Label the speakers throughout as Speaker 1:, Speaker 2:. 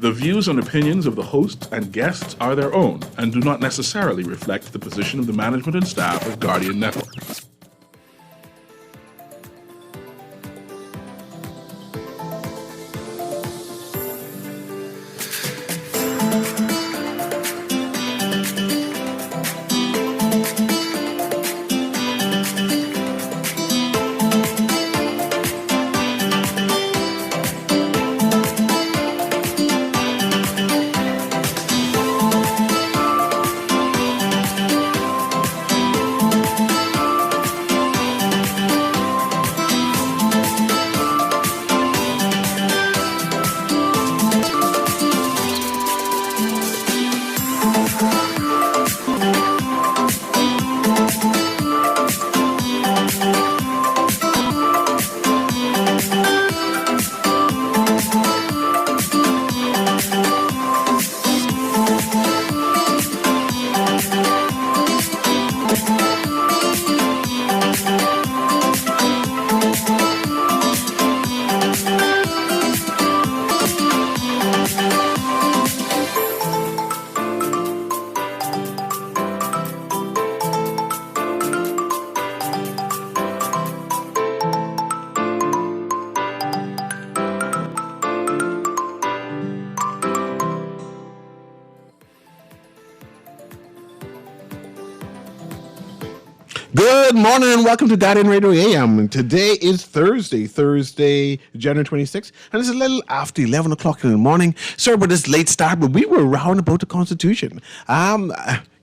Speaker 1: The views and opinions of the host and guests are their own and do not necessarily reflect the position of the management and staff of Guardian Network.
Speaker 2: Good morning and welcome to Guardian Radio AM. Today is Thursday, January 26th, and it's a little after 11 o'clock in the morning. Sorry about this late start, but we were round about the Constitution. Can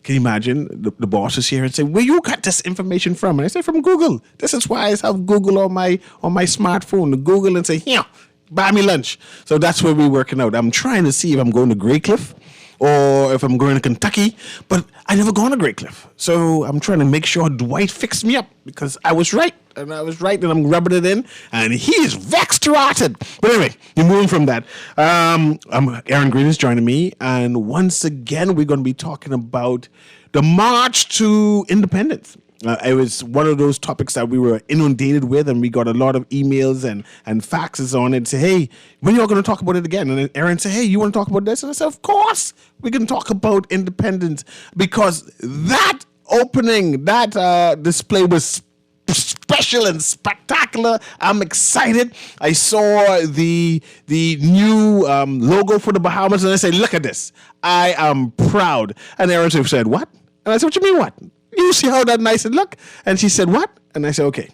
Speaker 2: you imagine the boss is here and say, where you got this information from? And I say, from Google. This is why I have Google on my smartphone. Google and say, here, buy me lunch. So that's where we're working out. I'm trying to see if I'm going to Greycliff or if I'm going to Kentucky, but I never gone to Greycliff. So I'm trying to make sure Dwight fixed me up because I was right, and I'm rubbing it in, and he is vexed rotten. But anyway, you're moving from that. Aaron Green is joining me, and once again, we're going to be talking about the March to Independence. It was one of those topics that we were inundated with, and we got a lot of emails and faxes on it. Say, hey, when are you going to talk about it again? And then Aaron said, hey, you want to talk about this? And I said, of course, we can talk about independence, because that opening, that display was special and spectacular. I'm excited. I saw the new logo for the Bahamas, and I said, look at this. I am proud. And Aaron said, what? And I said, what you mean, what? You see how that nice it look? And she said, what? And I said, okay,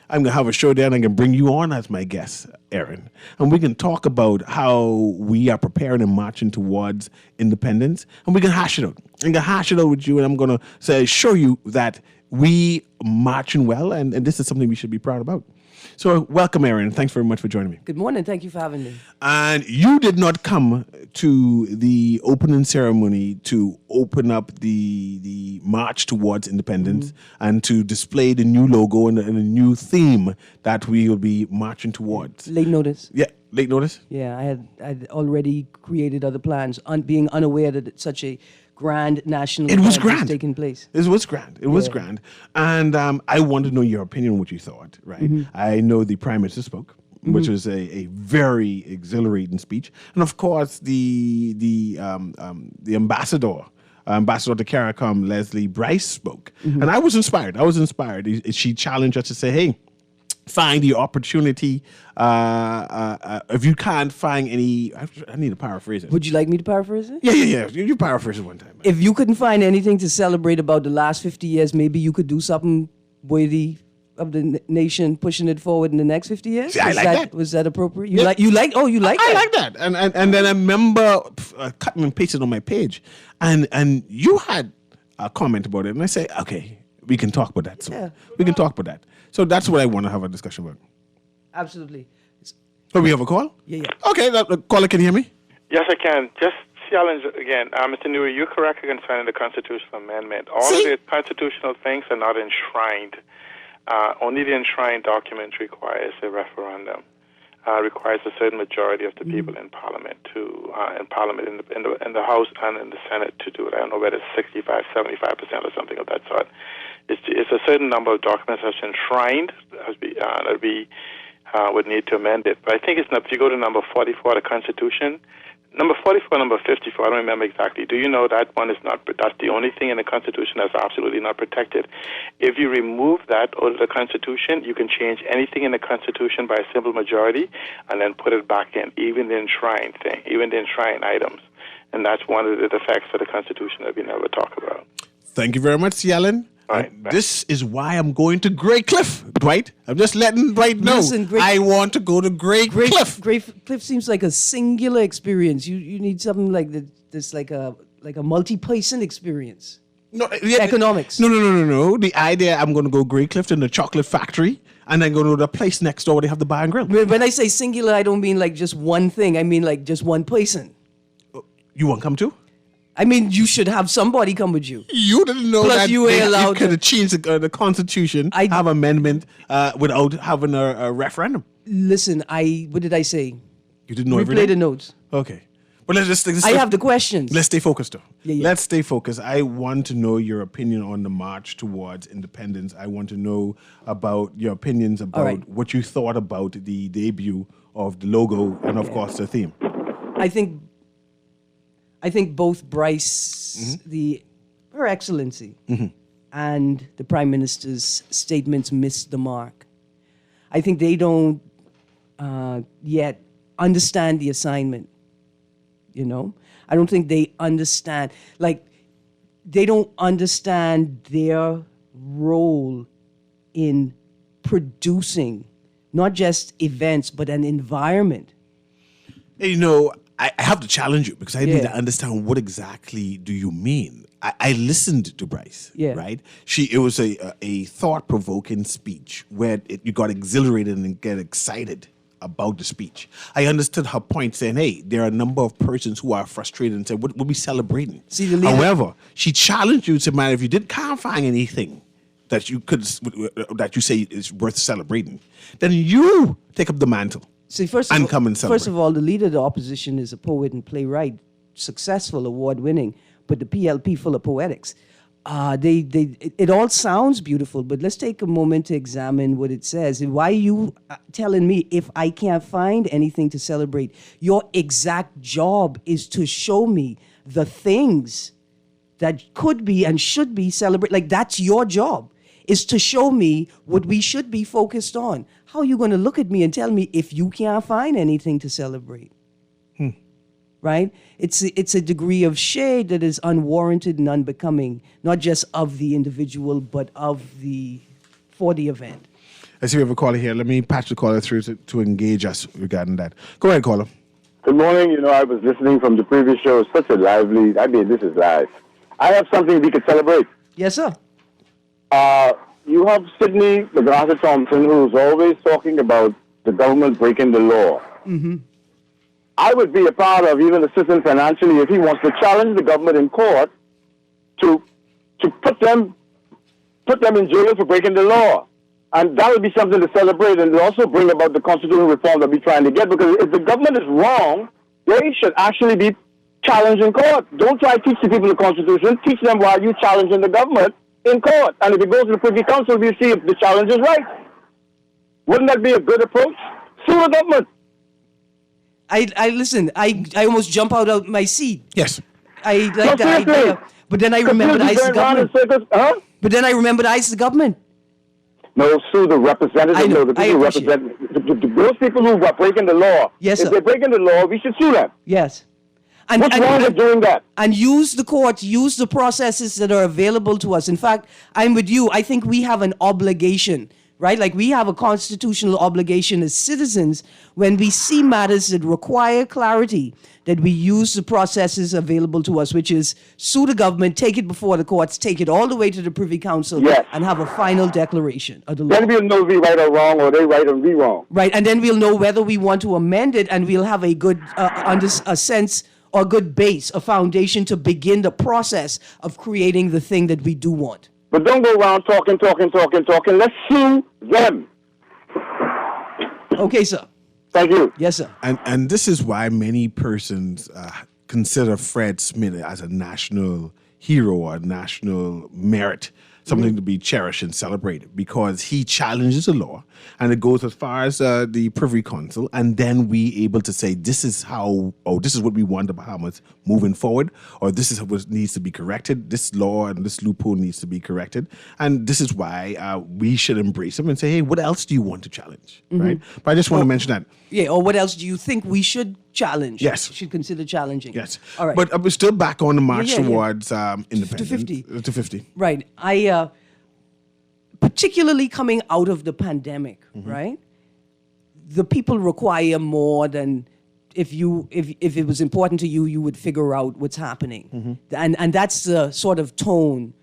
Speaker 2: I'm going to have a show there and I can bring you on as my guest, Aaron. And we can talk about how we are preparing and marching towards independence. And we can hash it out. I'm going to hash it out with you, and I'm going to show you that we marching well, and this is something we should be proud about. So welcome, Aaron. Thanks very much for joining me.
Speaker 3: Good morning. Thank you for having me.
Speaker 2: And you did not come to the opening ceremony to open up the march towards independence and to display the new logo and the new theme that we will be marching towards.
Speaker 3: Late notice.
Speaker 2: Yeah, late notice.
Speaker 3: Yeah, I'd already created other plans, being unaware that such a grand national
Speaker 2: event was
Speaker 3: taking place.
Speaker 2: It was grand. It was grand. And I want to know your opinion on what you thought, right? Mm-hmm. I know the Prime Minister spoke, which was a very exhilarating speech. And of course, the ambassador to CARICOM, Leslie Bryce, spoke. And I was inspired. She challenged us to say, hey, find the opportunity. If you can't find any, I need to paraphrase it.
Speaker 3: Would you like me to paraphrase it?
Speaker 2: Yeah. You paraphrase it one time. Man.
Speaker 3: If you couldn't find anything to celebrate about the last 50 years, maybe you could do something worthy of the nation, pushing it forward in the next 50 years.
Speaker 2: See, I like that.
Speaker 3: Was that appropriate?
Speaker 2: You
Speaker 3: like that? I
Speaker 2: like that. And then I remember cutting and pasting on my page, and you had a comment about it, and I say, okay, we can talk about that. So we can talk about that. So that's what I want to have a discussion about.
Speaker 3: Absolutely.
Speaker 2: So we have a call?
Speaker 3: Yeah.
Speaker 2: Okay, the caller, can you hear me?
Speaker 4: Yes, I can. Just challenge again. Mr. Newry, you're correct concerning the constitutional amendment. All of the constitutional things are not enshrined. Only the enshrined document requires a referendum. Requires a certain majority of the people in Parliament in the House and in the Senate to do it. I don't know whether it's 65, 75% or something of that sort. It's a certain number of documents that's enshrined that we would need to amend it. But I think if you go to number 44 of the Constitution, Number 44, number 54, I don't remember exactly. Do you know that one is not, that's the only thing in the Constitution that's absolutely not protected? If you remove that out of the Constitution, you can change anything in the Constitution by a simple majority and then put it back in, even the enshrined thing, even the enshrined items. And that's one of the defects of the Constitution that we never talk about.
Speaker 2: Thank you very much, Yellen.
Speaker 4: Right,
Speaker 2: This is why I'm going to Grey Cliff, Dwight. I'm just letting Dwight know.
Speaker 3: Listen,
Speaker 2: I want to go to Grey Cliff.
Speaker 3: Grey Cliff seems like a singular experience. You need something like this, like a multi-person experience.
Speaker 2: No,
Speaker 3: Economics.
Speaker 2: No. The idea I'm going to go Grey Cliff in the chocolate factory and then go to the place next door where they have the bar and grill.
Speaker 3: When I say singular, I don't mean like just one thing. I mean like just one person.
Speaker 2: You want to come too?
Speaker 3: I mean, you should have somebody come with you.
Speaker 2: You didn't know
Speaker 3: Plus
Speaker 2: that
Speaker 3: you ain't allowed
Speaker 2: could
Speaker 3: to-
Speaker 2: have changed the Constitution, have amendment without having a referendum.
Speaker 3: Listen, what did I say?
Speaker 2: You didn't know
Speaker 3: Replay
Speaker 2: everything?
Speaker 3: the notes.
Speaker 2: Okay. But let's
Speaker 3: I have the questions.
Speaker 2: Let's stay focused, though.
Speaker 3: Yeah.
Speaker 2: Let's stay focused. I want to know your opinion on the march towards independence. I want to know about your opinions about
Speaker 3: right.
Speaker 2: what you thought about the debut of the logo and, of course, the theme.
Speaker 3: I think both Bryce, Her Excellency, and the Prime Minister's statements missed the mark. I think they don't yet understand the assignment. You know, I don't think they understand. Like, they don't understand their role in producing not just events but an environment.
Speaker 2: You know, I have to challenge you because I need
Speaker 3: Yeah.
Speaker 2: to understand what exactly do you mean. I listened to Bryce,
Speaker 3: Yeah.
Speaker 2: right? It was a thought-provoking speech where you got exhilarated and get excited about the speech. I understood her point saying, hey, there are a number of persons who are frustrated and said, what we celebrating?
Speaker 3: See, the leader-
Speaker 2: However, she challenged you to, man, if you can't find anything that you say is worth celebrating, then you take up the mantle.
Speaker 3: See, first
Speaker 2: And
Speaker 3: of all,
Speaker 2: come and
Speaker 3: first
Speaker 2: celebrate.
Speaker 3: of all, the leader of the opposition is a poet and playwright, successful, award-winning, but the PLP full of poetics. It all sounds beautiful, but let's take a moment to examine what it says. And why are you telling me if I can't find anything to celebrate? Your exact job is to show me the things that could be and should be celebrated. Like, that's your job, is to show me what we should be focused on. How are you going to look at me and tell me if you can't find anything to celebrate? Right? It's a degree of shade that is unwarranted and unbecoming, not just of the individual, but for the event.
Speaker 2: I see we have a caller here. Let me patch the caller through to engage us regarding that. Go ahead, caller.
Speaker 5: Good morning. You know, I was listening from the previous show. Such a lively, this is live. I have something we could celebrate.
Speaker 3: Yes, sir.
Speaker 5: You have Sidney McGrath Thompson, who's always talking about the government breaking the law. Mm-hmm. I would be a part of even assisting financially if he wants to challenge the government in court to put them in jail for breaking the law. And that would be something to celebrate and also bring about the constitutional reform that we're trying to get. Because if the government is wrong, they should actually be challenged in court. Don't try to teach the people the Constitution. Teach them why you're challenging the government in court. And if it goes to the Privy Council, we'll see if the challenge is right. Wouldn't that be a good approach? Sue the government.
Speaker 3: I listen. I almost jump out of my seat.
Speaker 2: Yes.
Speaker 3: I like that idea, but then I remembered I the government. But then I remembered I the government.
Speaker 5: No, sue the representatives.
Speaker 3: I know,
Speaker 5: The people who represent those people who are breaking the law.
Speaker 3: Yes,
Speaker 5: if
Speaker 3: sir.
Speaker 5: they're breaking the law, we should sue them.
Speaker 3: Yes. And,
Speaker 5: What's wrong with doing that?
Speaker 3: And use the courts, use the processes that are available to us. In fact, I'm with you. I think we have an obligation, right? Like, we have a constitutional obligation as citizens when we see matters that require clarity, that we use the processes available to us, which is sue the government, take it before the courts, take it all the way to the Privy Council,
Speaker 5: Yes.
Speaker 3: and have a final declaration of the law.
Speaker 5: Then we'll know if we right or wrong, or they right or we wrong.
Speaker 3: Right, and then we'll know whether we want to amend it, and we'll have a good a sense or good base, a foundation to begin the process of creating the thing that we do want.
Speaker 5: But don't go around talking. Let's sue them.
Speaker 3: Okay, sir.
Speaker 5: Thank you.
Speaker 3: Yes, sir.
Speaker 2: And this is why many persons consider Fred Smith as a national hero or a national merit something to be cherished and celebrated because he challenges the law and it goes as far as the Privy Council, and then we able to say this is how, or this is what we want the Bahamas moving forward, or this is what needs to be corrected. This law and this loophole needs to be corrected, and this is why we should embrace them and say, hey, what else do you want to challenge, right? But I just want to mention that.
Speaker 3: Yeah, or what else do you think we should challenge?
Speaker 2: Yes.
Speaker 3: Should consider challenging.
Speaker 2: Yes.
Speaker 3: All right.
Speaker 2: But we're still back on the march
Speaker 3: Yeah, yeah.
Speaker 2: towards independence.
Speaker 3: 50.
Speaker 2: To 50.
Speaker 3: Right. I particularly coming out of the pandemic, right? The people require more than if it was important to you, you would figure out what's happening. And that's the sort of tone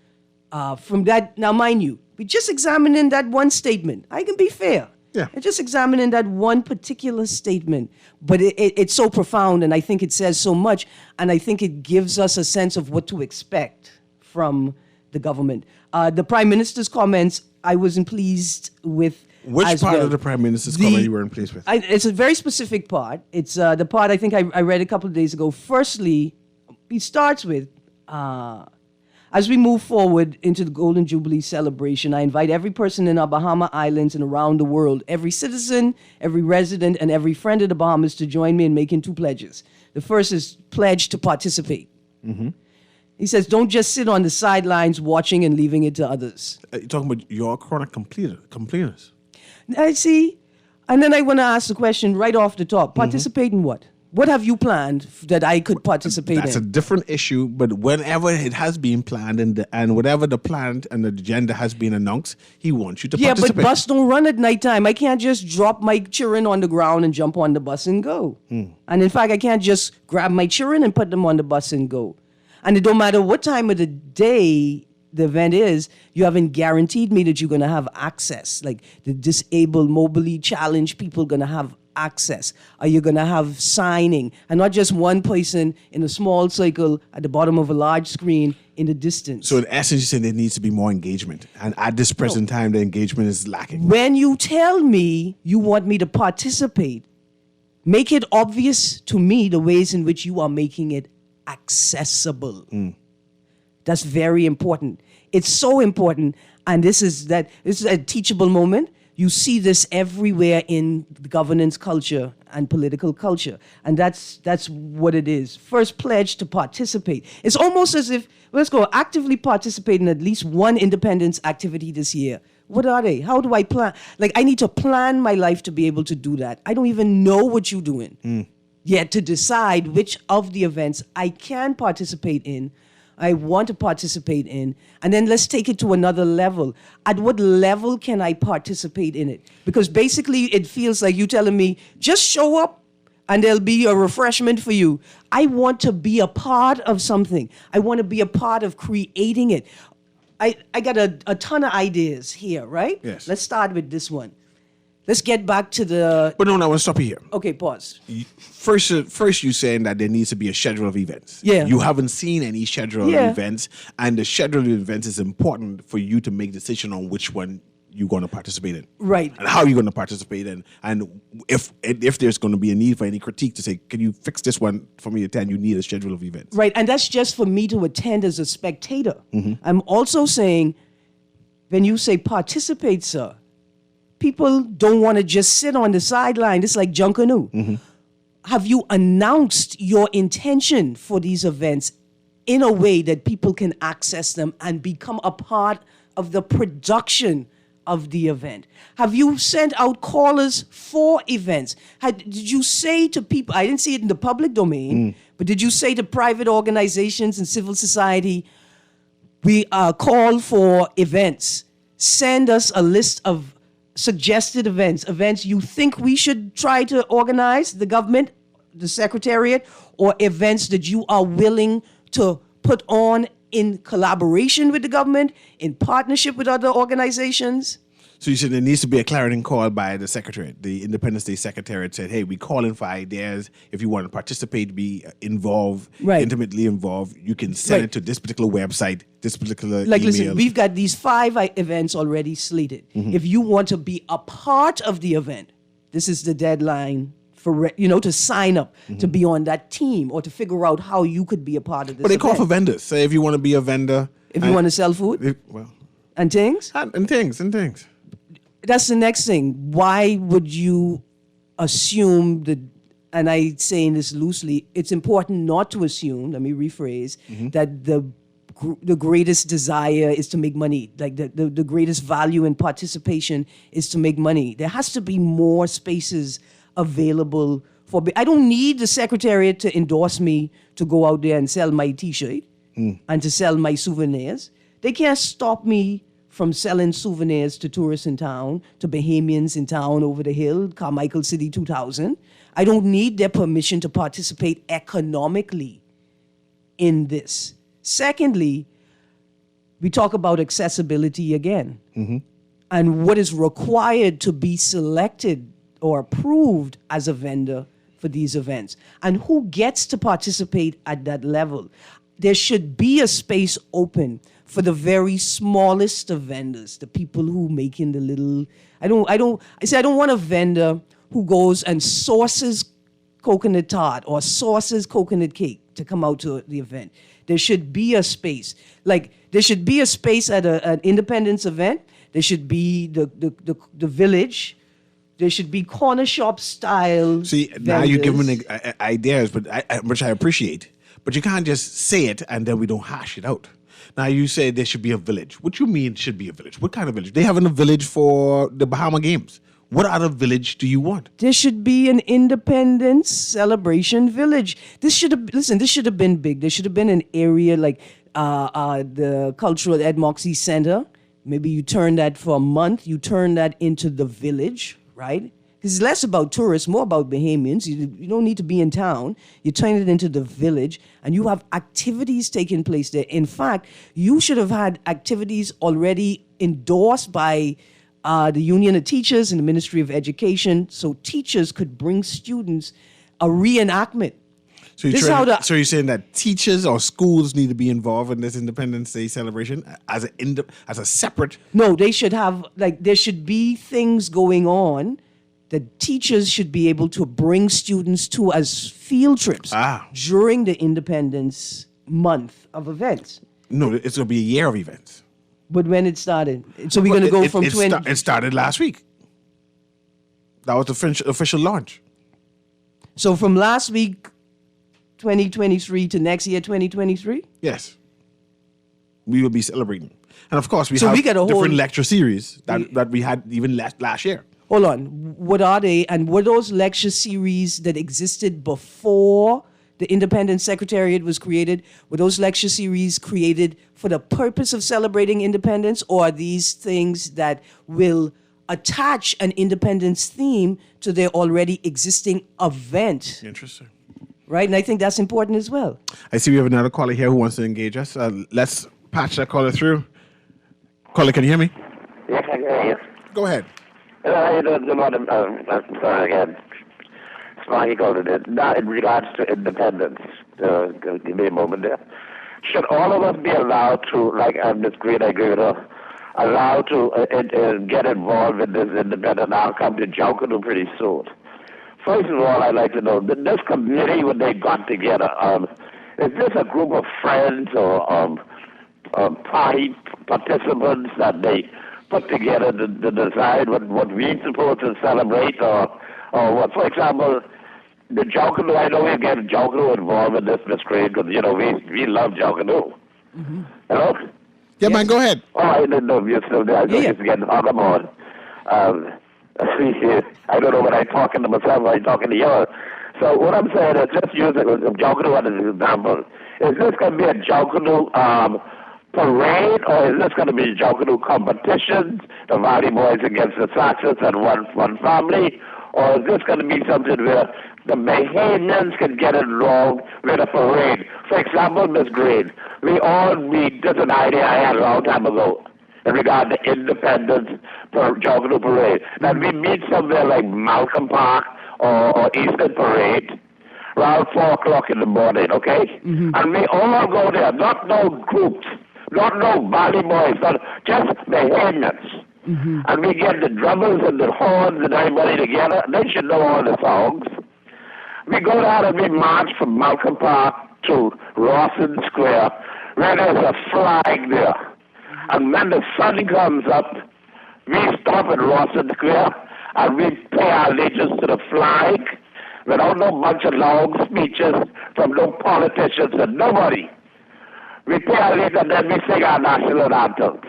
Speaker 3: from that. Now, mind you, we just examining that one statement. I can be fair.
Speaker 2: Yeah.
Speaker 3: And just examining that one particular statement. But it's so profound, and I think it says so much, and I think it gives us a sense of what to expect from the government. The Prime Minister's comments, I wasn't pleased with.
Speaker 2: Which
Speaker 3: as
Speaker 2: part
Speaker 3: well.
Speaker 2: of the Prime Minister's comment you weren't pleased with?
Speaker 3: It's a very specific part. It's the part I think I read a couple of days ago. Firstly, he starts with, as we move forward into the Golden Jubilee celebration, I invite every person in our Bahama Islands and around the world, every citizen, every resident, and every friend of the Bahamas to join me in making two pledges. The first is pledge to participate. He says, don't just sit on the sidelines watching and leaving it to others.
Speaker 2: You're talking about your chronic complainers.
Speaker 3: I see. And then I want to ask the question right off the top. Participate in what? What have you planned that I could participate
Speaker 2: That's a
Speaker 3: in?
Speaker 2: different issue, but whenever it has been planned and whatever the plan and the agenda has been announced, he wants you to
Speaker 3: Yeah,
Speaker 2: participate.
Speaker 3: but bus don't run at nighttime. I can't just drop my children on the ground and jump on the bus and go. And in fact, I can't just grab my children and put them on the bus and go. And it don't matter what time of the day the event is, you haven't guaranteed me that you're going to have access. Like the disabled, mobility challenged people going to have access. Are you going to have signing? And not just one person in a small circle at the bottom of a large screen in the distance.
Speaker 2: So in essence, you're saying there needs to be more engagement. And at this present time, the engagement is lacking.
Speaker 3: When you tell me you want me to participate, make it obvious to me the ways in which you are making it accessible. That's very important. It's so important. And this is a teachable moment. You see this everywhere in the governance culture and political culture. And that's what it is. First pledge to participate. It's almost as if, let's go, actively participate in at least one independence activity this year. What are they? How do I plan? Like, I need to plan my life to be able to do that. I don't even know what you're doing. Yet to decide which of the events I can participate in, I want to participate in, and then let's take it to another level. At what level can I participate in it? Because basically it feels like you telling me, just show up and there'll be a refreshment for you. I want to be a part of something. I want to be a part of creating it. I got a ton of ideas here, right?
Speaker 2: Yes.
Speaker 3: Let's start with this one. Let's get back to the...
Speaker 2: But no, I want to stop you here.
Speaker 3: Okay, pause.
Speaker 2: First, you're saying that there needs to be a schedule of events.
Speaker 3: Yeah.
Speaker 2: You haven't seen any schedule
Speaker 3: Yeah.
Speaker 2: of events, and the schedule of events is important for you to make decision on which one you're going to participate in.
Speaker 3: Right.
Speaker 2: And how you're going to participate in. And if there's going to be a need for any critique to say, can you fix this one for me to attend? You need a schedule of events.
Speaker 3: Right, and that's just for me to attend as a spectator. I'm also saying, when you say participate, sir, people don't want to just sit on the sideline. It's like Junkanoo. Have you announced your intention for these events in a way that people can access them and become a part of the production of the event? Have you sent out callers for events? Did you say to people, I didn't see it in the public domain, but did you say to private organizations and civil society, we call for events. Send us a list of suggested events you think we should try to organize, the government, the secretariat, or events that you are willing to put on in collaboration with the government, in partnership with other organizations.
Speaker 2: So you said there needs to be a clarion call by the secretariat. The Independence Day Secretariat said, hey, we calling for ideas. If you want to participate, be involved,
Speaker 3: Right.
Speaker 2: intimately involved, you can send
Speaker 3: Right.
Speaker 2: it to this particular website, this particular
Speaker 3: Like,
Speaker 2: email.
Speaker 3: listen, we've got these 5 events already slated. If you want to be a part of the event, this is the deadline for, to sign up, to be on that team, or to figure out how you could be a part of this
Speaker 2: But they call
Speaker 3: event.
Speaker 2: for vendors. Say if you want to be a vendor.
Speaker 3: If you want to sell food? And things?
Speaker 2: And things.
Speaker 3: That's the next thing. Why would you assume that, and I'm saying this loosely, it's important not to assume, let me rephrase, that the greatest desire is to make money. Like the greatest value in participation is to make money. There has to be more spaces available for, I don't need the Secretariat to endorse me to go out there and sell my T-shirt and to sell my souvenirs. They can't stop me from selling souvenirs to tourists in town, to Bahamians in town over the hill, Carmichael City 2000. I don't need their permission to participate economically in this. Secondly, we talk about accessibility again. And what is required to be selected or approved as a vendor for these events. And who gets to participate at that level. There should be a space open for the very smallest of vendors, the people who making the little, I don't want a vendor who goes and sources coconut tart or sources coconut cake to come out to the event. There should be a space. Like, there should be a space at an independence event. There should be the village. There should be corner shop style.
Speaker 2: See,
Speaker 3: vendors.
Speaker 2: now you're giving ideas, which I appreciate. But you can't just say it and then we don't hash it out. Now, you say there should be a village. What you mean should be a village? What kind of village? They having a village for the Bahama Games. What other village do you want?
Speaker 3: There should be an independence celebration village. This should have been big. There should have been an area like the Cultural Ed Moxie Center. Maybe you turn that for a month. You turn that into the village, right? Because it's less about tourists, more about Bahamians. You don't need to be in town. You turn it into the village, and you have activities taking place there. In fact, you should have had activities already endorsed by the Union of Teachers and the Ministry of Education, so teachers could bring students a reenactment.
Speaker 2: So you're saying that teachers or schools need to be involved in this Independence Day celebration as a separate?
Speaker 3: No, they should have, there should be things going on that teachers should be able to bring students to as field trips during the Independence month of events.
Speaker 2: No, it's going to be a year of events.
Speaker 3: But when it started, so we're going to go from 20.
Speaker 2: It started last week. That was the official launch.
Speaker 3: So from last week, 2023 to next year, 2023?
Speaker 2: Yes. We will be celebrating. And of course, we
Speaker 3: So
Speaker 2: have
Speaker 3: we got a whole-
Speaker 2: different lecture series that we had even last year.
Speaker 3: Hold on. What are they? And were those lecture series that existed before the Independence Secretariat was created? Were those lecture series created for the purpose of celebrating independence, or are these things that will attach an independence theme to their already existing event?
Speaker 2: Interesting.
Speaker 3: Right? And I think that's important as well.
Speaker 2: I see we have another caller here who wants to engage us. Let's patch that caller through. Caller, can you hear me?
Speaker 6: Yes, I can hear you.
Speaker 2: Go ahead.
Speaker 6: I'm sorry again. Smiley called it. Now, in regards to independence, give me a moment there. Should all of us be allowed to, like Ms. Green, I agree with her, allowed to get involved in this independent outcome to Jonkanu pretty soon? First of all, I'd like to know, this committee, when they got together, is this a group of friends or party participants that they put together to decide what we're supposed to celebrate or what? For example, the Jonkanu, I know we get Jonkanu involved in this, Miss Crane, because, we love Jonkanu.
Speaker 3: Mm-hmm.
Speaker 6: Hello?
Speaker 2: Yeah, man, go ahead.
Speaker 6: Oh, I didn't know if you're still there. I know you're getting hung up on. I don't know when I'm talking to myself or I'm talking to you. So what I'm saying is just use Jonkanu as an example. Is this going to be a Jonkanu parade, or is this going to be Jonkanu competitions, the Valley Boys against the Saxons and one family, or is this going to be something where the Bahamians can get involved with a parade? For example, Miss Green, just an idea I had a long time ago in regard to independence for Jonkanu parade. That we meet somewhere like Malcolm Park or Eastern Parade around 4 o'clock in the morning, okay? Mm-hmm. And we all go there, not no groups, not no Valley Boys, but just Bahamians. Mm-hmm. And we get the drummers and the horns and everybody together. They should know all the songs. We go down and we march from Malcolm Park to Rawson Square, where there's a flag there. And when the sun comes up, we stop at Rawson Square and we pay our allegiance to the flag without no bunch of long speeches from no politicians and nobody. We pay our allegiance and then we sing our national anthems.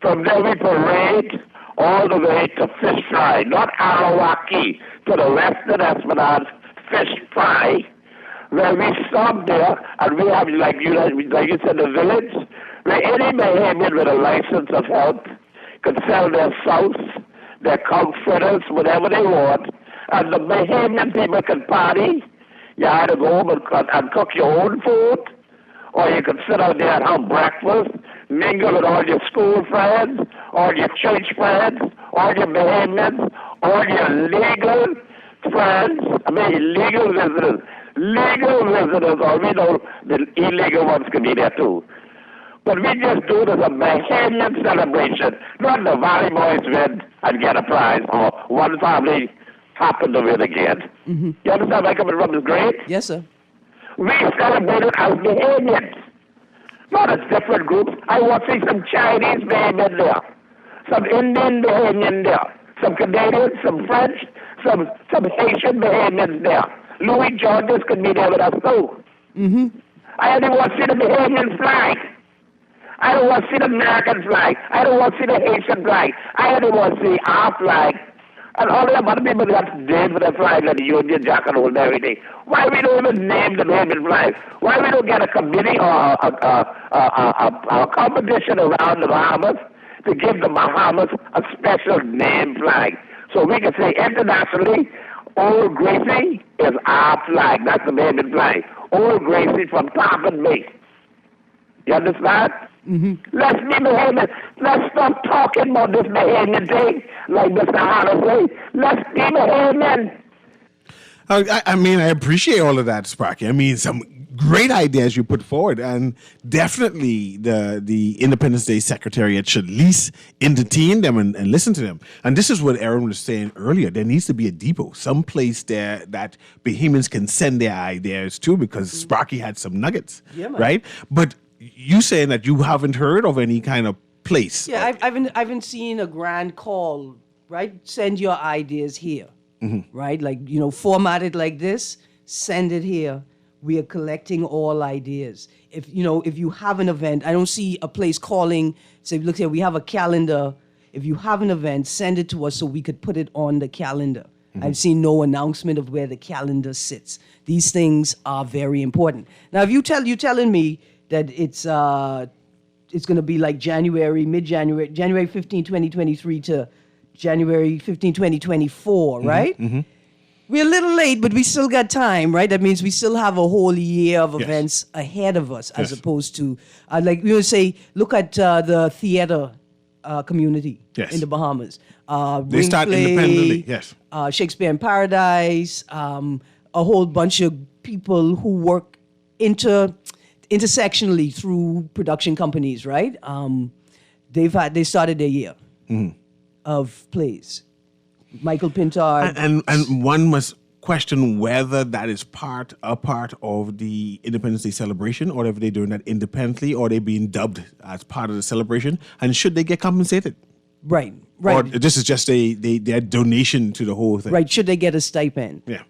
Speaker 6: From there we parade all the way to Fish Fry, not Arawaki, to the Western Esplanade Fish Fry, where we stop there and we have, like you said, the village, where any Bahamian with a license of help can sell their sauce, their cow fritters, whatever they want, and the Bahamian people can party. You either go home and cook your own food, or you can sit out there and have breakfast, mingle with all your school friends, all your church friends, all your Bahamians, all your legal friends, legal visitors. Legal visitors, or we know the illegal ones can be there too. But we just do it as a Bahamian celebration, not the Valley Boys win and get a prize, or one family happen to win again. Mm-hmm. You understand where I'm coming from? Is great?
Speaker 3: Yes, sir.
Speaker 6: We celebrate it as Bahamians, not as different groups. I want to see some Chinese Bahamian there, some Indian Bahamian there, some Canadians, some French, some Haitian Bahamians there. Louis Georges could be there with us too. Mm-hmm. I don't want to see the Bahamian flag. I don't want to see the American flag. I don't want to see the Haitian flag. I don't want to see our flag. And all the other people got names for the flag, like the Union Jack and all and everything. Why we don't even name the Bahamian flag? Why we don't get a committee or a competition around the Bahamas to give the Bahamas a special name flag? So we can say internationally, Old Gracie is our flag. That's the Bahamian flag. Old Gracie from Tarpon Bay. You understand? Mm-hmm. Let's be Bahamian. Let's stop talking about this Bahamian thing like Mr. Hanna say. Let's be Bahamian.
Speaker 2: I appreciate all of that, Sparky. I mean, some great ideas you put forward, and definitely the Independence Day Secretariat should at least entertain them and listen to them. And this is what Aaron was saying earlier. There needs to be a depot, someplace there that Bahamians can send their ideas to, because Sparky had some nuggets, right? But you saying that you haven't heard of any kind of place.
Speaker 3: Yeah, I haven't seen a grand call, right? Send your ideas here, right? Like, format it like this, send it here. We are collecting all ideas. If you have an event, I don't see a place calling, say, look here, we have a calendar. If you have an event, send it to us so we could put it on the calendar. Mm-hmm. I've seen no announcement of where the calendar sits. These things are very important. Now, if you're telling me that it's going to be like mid-January, January 15, 2023 to January 15, 2024, right? Mm-hmm. We're a little late, but we still got time, right? That means we still have a whole year of events ahead of us, as opposed to, like we would say, look at the theater community in the Bahamas.
Speaker 2: They start independently, yes.
Speaker 3: Shakespeare in Paradise, a whole bunch of people who work intersectionally through production companies, right? They started their year of plays. Michael Pintard.
Speaker 2: And one must question whether that is a part of the Independence Day celebration, or if they're doing that independently, or they're being dubbed as part of the celebration, and should they get compensated?
Speaker 3: Right.
Speaker 2: Or this is just their donation to the whole thing?
Speaker 3: Right. Should they get a stipend?
Speaker 2: Yeah.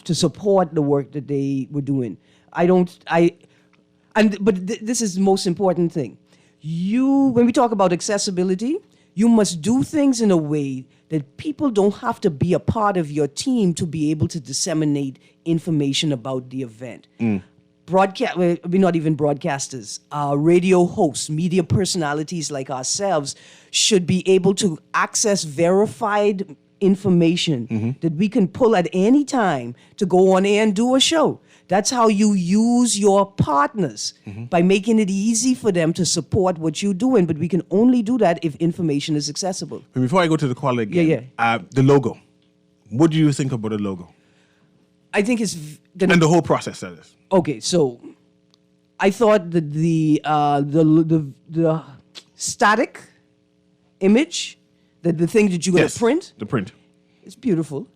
Speaker 3: To support the work that they were doing. This is the most important thing. When we talk about accessibility, you must do things in a way that people don't have to be a part of your team to be able to disseminate information about the event. We're not even broadcasters. Radio hosts, media personalities like ourselves should be able to access verified information that we can pull at any time to go on air and do a show. That's how you use your partners, by making it easy for them to support what you're doing. But we can only do that if information is accessible.
Speaker 2: And before I go to the call again, the logo. What do you think about the logo?
Speaker 3: I think it's...
Speaker 2: And the whole process, that is.
Speaker 3: Okay, so I thought that the static image, the thing that you're going to print...
Speaker 2: the print.
Speaker 3: It's beautiful.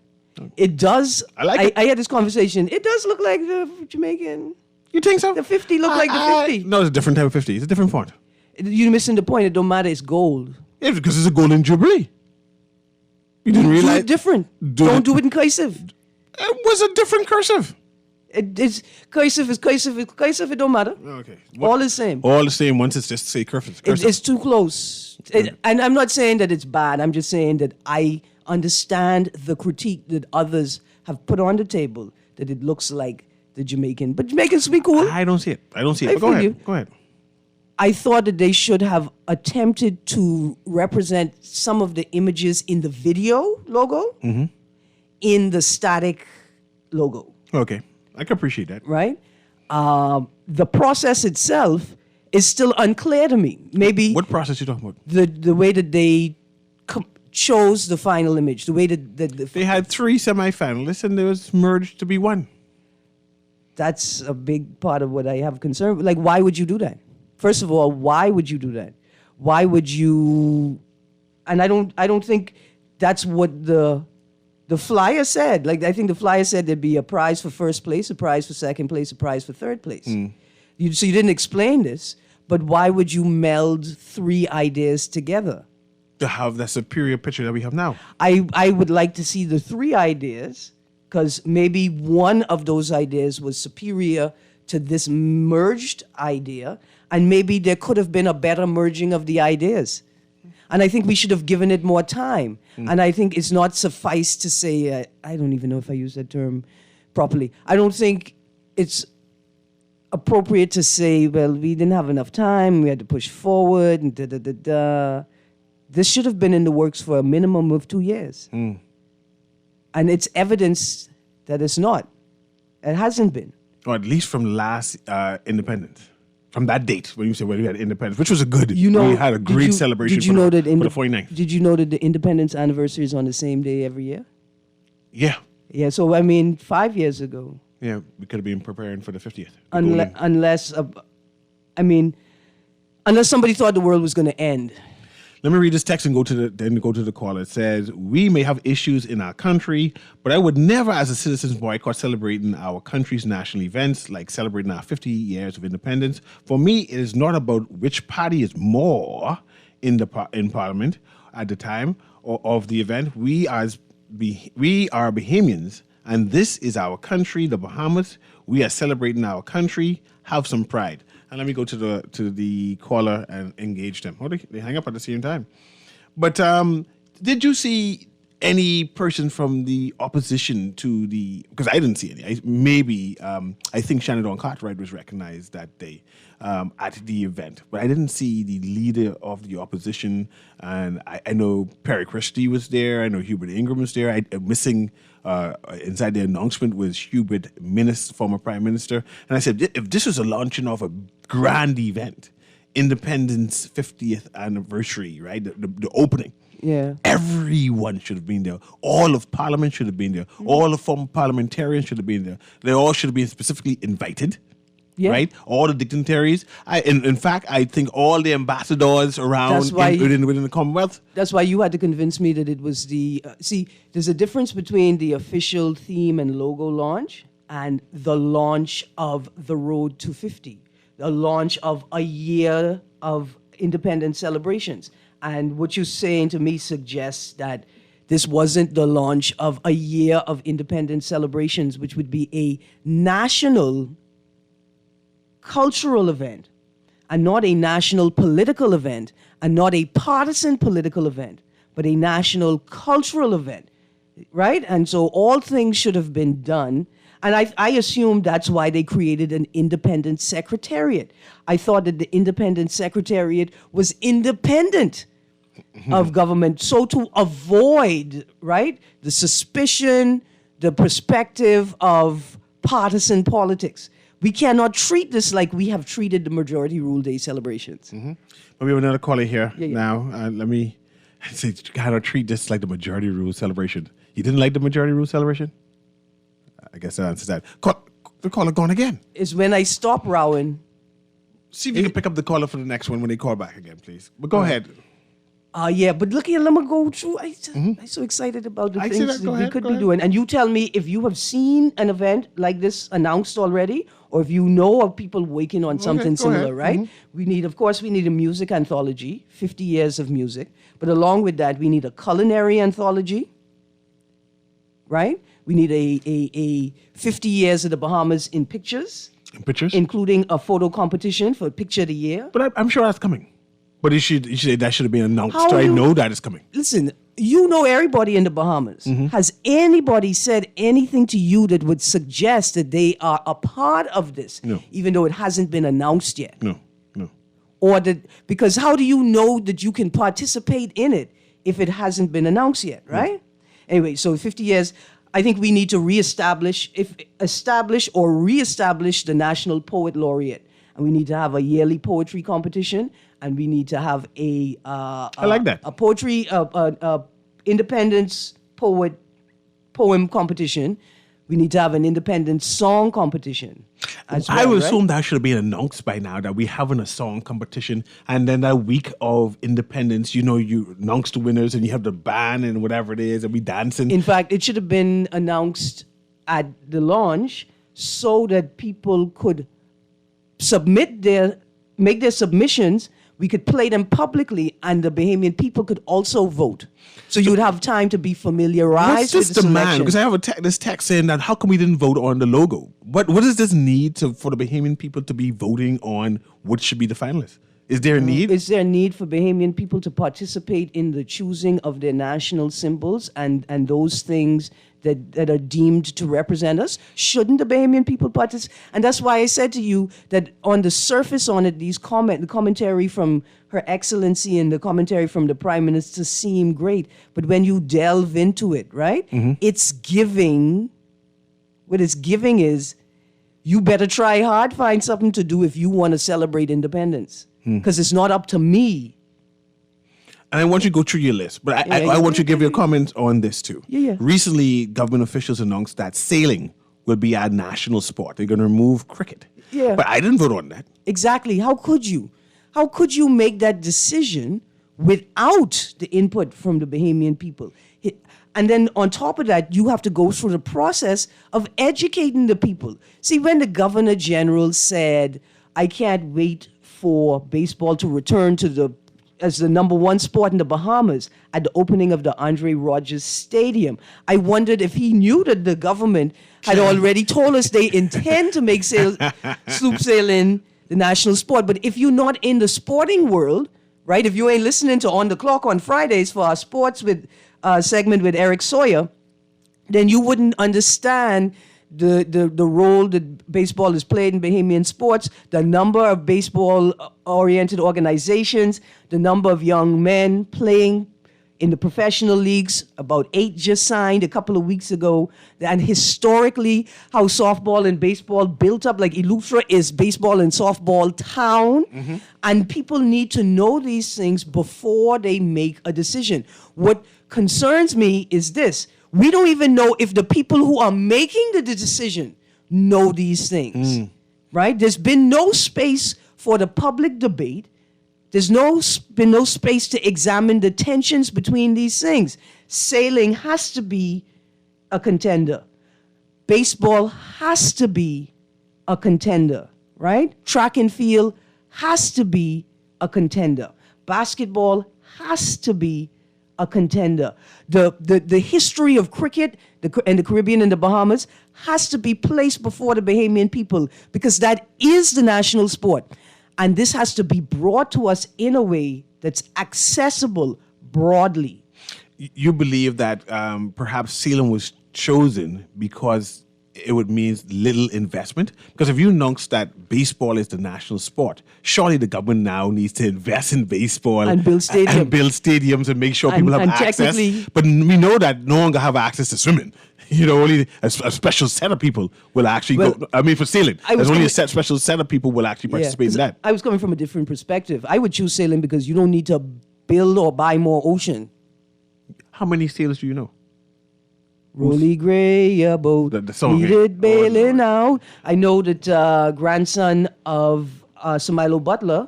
Speaker 3: It does. I like it. I had this conversation. It does look like the Jamaican.
Speaker 2: You think so?
Speaker 3: The 50 look like the 50.
Speaker 2: No, it's a different type of 50. It's a different font.
Speaker 3: You're missing the point. It don't matter. It's gold.
Speaker 2: Yeah, because it's a golden jubilee. You didn't
Speaker 3: Do
Speaker 2: realize
Speaker 3: it different. Don't do it in cursive.
Speaker 2: it was a different cursive.
Speaker 3: It's cursive is cursive is cursive. It don't matter.
Speaker 2: Okay.
Speaker 3: All the same.
Speaker 2: All the same. Once it's just say cursive.
Speaker 3: It's too close. And I'm not saying that it's bad. I'm just saying that I understand the critique that others have put on the table, that it looks like the Jamaican. But Jamaicans be cool.
Speaker 2: I don't see it. I don't see it.
Speaker 3: I
Speaker 2: But go
Speaker 3: feel
Speaker 2: ahead.
Speaker 3: you.
Speaker 2: Go ahead.
Speaker 3: I thought that they should have attempted to represent some of the images in the video logo in the static logo,
Speaker 2: Okay. I can appreciate that.
Speaker 3: right? The process itself is still unclear to me. Maybe
Speaker 2: What process you talking about?
Speaker 3: the way that they chose the final image, the way that
Speaker 2: They had 3 semifinalists and they was merged to be one.
Speaker 3: that's a big part of what I have concern with. Like, why would you do that? First of all, why would you do that? Why would you? And I don't think that's what the flyer said. Like, I think the flyer said there'd be a prize for first place, a prize for second place, a prize for third place. So you didn't explain this, but why would you meld 3 ideas together?
Speaker 2: To have that superior picture that we have now.
Speaker 3: I would like to see the 3 ideas, because maybe one of those ideas was superior to this merged idea, and maybe there could have been a better merging of the ideas. And I think we should have given it more time. And I think it's not suffice to say, I don't even know if I use that term properly. I don't think it's appropriate to say, well, we didn't have enough time, we had to push forward, and da-da-da-da. This should have been in the works for a minimum of 2 years. And it's evidence that it's not. It hasn't been.
Speaker 2: Or at least from last independence. From that date when you said when we had independence, which was a good,
Speaker 3: You know,
Speaker 2: we had a great celebration for the 49th.
Speaker 3: Did you know that the independence anniversary is on the same day every year?
Speaker 2: Yeah.
Speaker 3: Yeah, so I mean, 5 years ago.
Speaker 2: Yeah, we could have been preparing for the 50th.
Speaker 3: Unless somebody thought the world was going to end.
Speaker 2: Let me read this text and go to the caller. It says, we may have issues in our country, but I would never as a citizen's boycott celebrating our country's national events like celebrating our 50 years of independence. For me, it is not about which party is more in parliament at the time of the event. We are Bahamians, and this is our country, the Bahamas. We are celebrating our country. Have some pride. And let me go to the caller and engage them. Oh, they hang up at the same time. But did you see any person from the opposition to the? Because I didn't see any. I think Shannon Cartwright was recognized that day at the event, but I didn't see the leader of the opposition. And I know Perry Christie was there. I know Hubert Ingram was there. Missing inside the announcement was Hubert, former Prime Minister. And I said, if this was a launching of a grand event, Independence 50th anniversary, right? The opening.
Speaker 3: Yeah.
Speaker 2: Everyone should have been there. All of Parliament should have been there. All the former parliamentarians should have been there. They all should have been specifically invited.
Speaker 3: Yeah.
Speaker 2: Right? All the dignitaries. In fact, I think all the ambassadors around within the Commonwealth.
Speaker 3: That's why you had to convince me that it was the... there's a difference between the official theme and logo launch and the launch of the Road to 50, the launch of a year of independence celebrations. And what you're saying to me suggests that this wasn't the launch of a year of independence celebrations, which would be a national cultural event, and not a national political event, and not a partisan political event, but a national cultural event, right? And so all things should have been done. And I assume that's why they created an independent secretariat. I thought that the independent secretariat was independent of government, so to avoid, right, the suspicion, the perspective of partisan politics. We cannot treat this like we have treated the Majority Rule Day celebrations.
Speaker 2: But we have another caller here
Speaker 3: Yeah.
Speaker 2: now. Let me say, you cannot treat this like the Majority Rule celebration. You didn't like the Majority Rule celebration? I guess that answers that. The caller gone again.
Speaker 3: It's when I stop rowing.
Speaker 2: See if you can pick up the caller for the next one when they call back again, please. But go ahead.
Speaker 3: Yeah, but look here, let me go through. I'm so excited about the
Speaker 2: I see
Speaker 3: things
Speaker 2: that. Go
Speaker 3: we
Speaker 2: ahead,
Speaker 3: could
Speaker 2: go
Speaker 3: be
Speaker 2: ahead.
Speaker 3: doing. And you tell me if you have seen an event like this announced already, or if you know of people working on something
Speaker 2: go ahead.
Speaker 3: similar, right? We need, of course, we need a music anthology, 50 years of music. But along with that, we need a culinary anthology, right? We need a 50 years of the Bahamas in pictures,
Speaker 2: Pictures?
Speaker 3: including a photo competition for Picture of the Year.
Speaker 2: But I'm sure that's coming. But that should have been announced.
Speaker 3: How
Speaker 2: So I
Speaker 3: you-
Speaker 2: know that is coming.
Speaker 3: Listen, you know everybody in the Bahamas. Has anybody said anything to you that would suggest that they are a part of this,
Speaker 2: No.
Speaker 3: even though it hasn't been announced yet?
Speaker 2: No.
Speaker 3: Or that, because how do you know that you can participate in it if it hasn't been announced yet, right? Anyway, so 50 years, I think we need to establish or reestablish the National Poet Laureate. And we need to have a yearly poetry competition, and we need to have I
Speaker 2: like that.
Speaker 3: a poetry, independence poem competition. We need to have an independent song competition as well,
Speaker 2: I would
Speaker 3: right?
Speaker 2: assume that should have been announced by now that we're having a song competition, and then that week of independence, you announce the winners and you have the band and whatever it is, and we dancing.
Speaker 3: In fact, it should have been announced at the launch so that people could make their submissions. We could play them publicly, and the Bahamian people could also vote. So you would have time to be familiarized
Speaker 2: What's this
Speaker 3: with the
Speaker 2: demand?
Speaker 3: selection.
Speaker 2: Because I have this text saying that how come we didn't vote on the logo? What does this need for the Bahamian people to be voting on what should be the finalists? Is there a need?
Speaker 3: Is there a need for Bahamian people to participate in the choosing of their national symbols and those things that are deemed to represent us? Shouldn't the Bahamian people participate? And that's why I said to you that on the surface on it, the commentary from Her Excellency and the commentary from the Prime Minister seem great. But when you delve into it, right, it's giving, what it's giving is, you better try hard, find something to do if you want to celebrate independence. Because it's not up to me.
Speaker 2: And I want you to go through your list, but I want you to give your comments on this too.
Speaker 3: Yeah.
Speaker 2: Recently, government officials announced that sailing will be a national sport. They're going to remove cricket.
Speaker 3: Yeah.
Speaker 2: But I didn't vote on that.
Speaker 3: Exactly. How could you? How could you make that decision without the input from the Bahamian people? And then on top of that, you have to go through the process of educating the people. See, when the Governor General said, I can't wait for baseball to return as the number one sport in the Bahamas at the opening of the Andre Rogers Stadium, I wondered if he knew that the government had already told us they intend to make sloop sailing the national sport. But if you're not in the sporting world, right, if you ain't listening to On the Clock on Fridays for our sports with segment with Eric Sawyer, then you wouldn't understand the role that baseball has played in Bahamian sports, the number of baseball-oriented organizations, the number of young men playing in the professional leagues, about 8 just signed a couple of weeks ago, and historically how softball and baseball built up, like Eleuthera is baseball and softball town, and people need to know these things before they make a decision. What concerns me is this. We don't even know if the people who are making the decision know these things, right? There's been no space for the public debate. There's been no space to examine the tensions between these things. Sailing has to be a contender. Baseball has to be a contender, right? Track and field has to be a contender. Basketball has to be a contender. The history of cricket and the Caribbean and the Bahamas has to be placed before the Bahamian people because that is the national sport. And this has to be brought to us in a way that's accessible broadly.
Speaker 2: You believe that perhaps sailing was chosen because it would mean little investment? Because if you announce that baseball is the national sport, surely the government now needs to invest in baseball
Speaker 3: And build stadiums.
Speaker 2: and build stadiums and make sure people have
Speaker 3: And
Speaker 2: access.
Speaker 3: technically-
Speaker 2: But we know that no one can have access to swimming. Only a special set of people will actually go. I mean, for sailing, there's only a special set of people will actually participate in that.
Speaker 3: I was coming from a different perspective. I would choose sailing because you don't need to build or buy more ocean.
Speaker 2: How many sailors do you know?
Speaker 3: Rolly Gray, a boat,
Speaker 2: The song,
Speaker 3: needed
Speaker 2: eh?
Speaker 3: bailing out. I know that grandson of Sir Milo Butler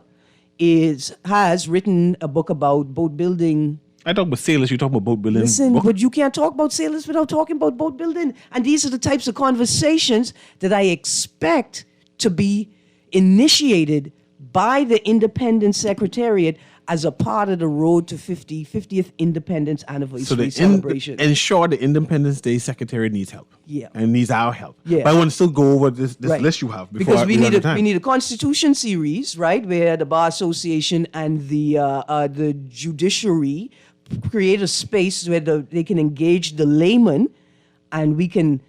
Speaker 3: has written a book about boat building.
Speaker 2: I talk about sailors, you talk about boat building.
Speaker 3: Listen,
Speaker 2: book.
Speaker 3: but you can't talk about sailors without talking about boat building. And these are the types of conversations that I expect to be initiated by the Independence Secretariat as a part of the road to 50th Independence Anniversary celebration.
Speaker 2: Ensure the Independence Day Secretary needs help.
Speaker 3: Yeah.
Speaker 2: And needs our help.
Speaker 3: Yeah.
Speaker 2: But I want to still go over this
Speaker 3: Right.
Speaker 2: list you have. Before
Speaker 3: Because we
Speaker 2: time.
Speaker 3: need a Constitution series, right, where the Bar Association and the judiciary create a space where they can engage the layman, and we can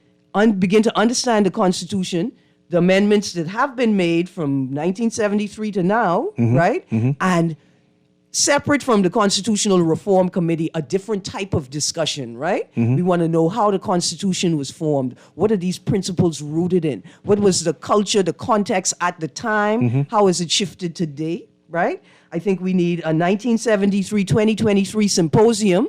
Speaker 3: begin to understand the Constitution, the amendments that have been made from 1973 to now, right, and separate from the Constitutional Reform Committee, a different type of discussion, right? We want to know how the Constitution was formed. What are these principles rooted in? What was the culture, the context at the time? How has it shifted today, right? I think we need a 1973-2023 symposium.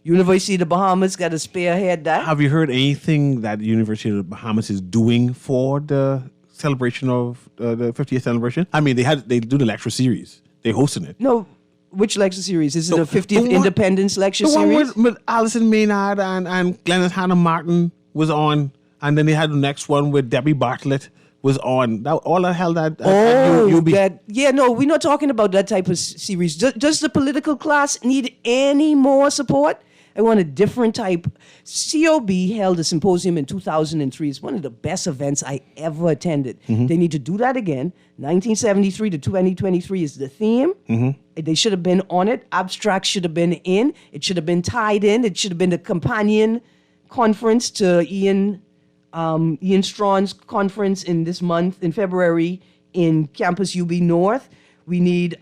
Speaker 3: University of the Bahamas got to spearhead that.
Speaker 2: Have you heard anything that the University of the Bahamas is doing for the celebration of the 50th celebration? I mean, they do the lecture series. They're hosting it.
Speaker 3: No, which lecture series? Is it a 50th
Speaker 2: the one-
Speaker 3: Independence lecture
Speaker 2: The one
Speaker 3: series?
Speaker 2: with Alison Maynard and Glennis Hannah Martin was on, and then they had the next one with Debbie Bartlett was on. That all that held at UB.
Speaker 3: We're not talking about that type of series. Does the political class need any more support? I want a different type. COB held a symposium in 2003. It's one of the best events I ever attended. They need to do that again. 1973 to 2023 is the theme. They should have been on it. Abstract should have been in. It should have been tied in. It should have been the companion conference to Ian Strawn's conference in this month, in February, in Campus UB North. We need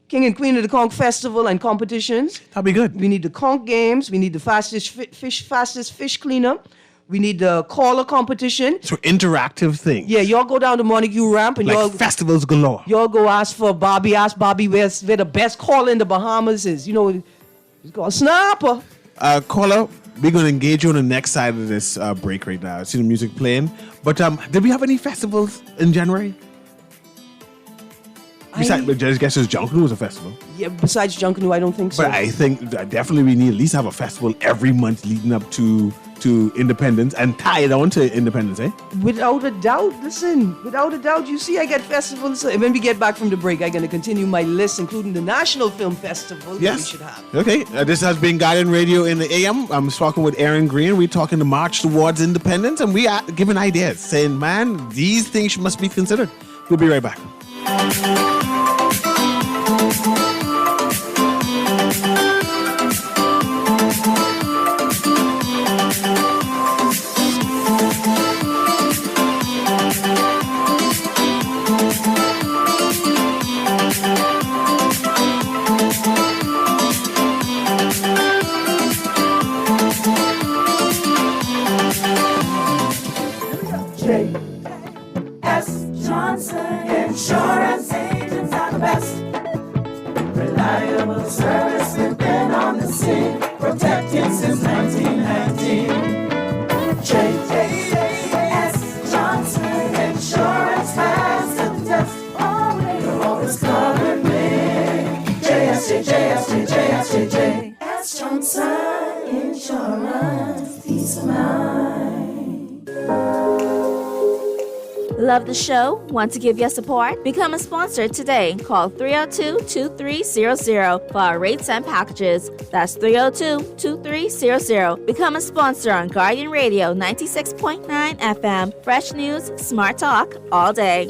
Speaker 3: King and Queen of the Conch Festival and competitions.
Speaker 2: That'd be good.
Speaker 3: We need the Conch Games. We need the fastest fish cleanup. We need the caller competition.
Speaker 2: So interactive thing.
Speaker 3: Yeah, y'all go down to Montague Ramp and
Speaker 2: Like festivals galore.
Speaker 3: y'all go ask Bobby where the best caller in the Bahamas is. You know, it's called Snapper.
Speaker 2: Caller, we're going to engage you on the next side of this break right now. I see the music playing. But did we have any festivals in January? Besides, but I guess Junkanoo was a festival.
Speaker 3: Yeah, besides Junkanoo, I don't think so.
Speaker 2: But I think definitely we need at least have a festival every month leading up to Independence and tie it on to Independence, eh?
Speaker 3: Without a doubt, you see I get festivals. When we get back from the break, I'm going to continue my list, including the National Film Festival that we
Speaker 2: Yes.
Speaker 3: should have.
Speaker 2: Okay, this has been Guardian Radio in the AM. I'm talking with Aaron Green. We're talking the March Towards Independence, and we are giving ideas, saying, man, these things must be considered. We'll be right back.
Speaker 7: J.S. Johnson Insurance agents are the best. Reliable service, we've been on the scene, protecting since 1919. J.S. Johnson Insurance has the test. You're always covered me. J.S. Johnson Insurance, peace of mind.
Speaker 8: Love the show? Want to give your support? Become a sponsor today. Call 302-2300 for our rates and packages. That's 302-2300. Become a sponsor on Guardian Radio 96.9 FM. Fresh news, smart talk, all day.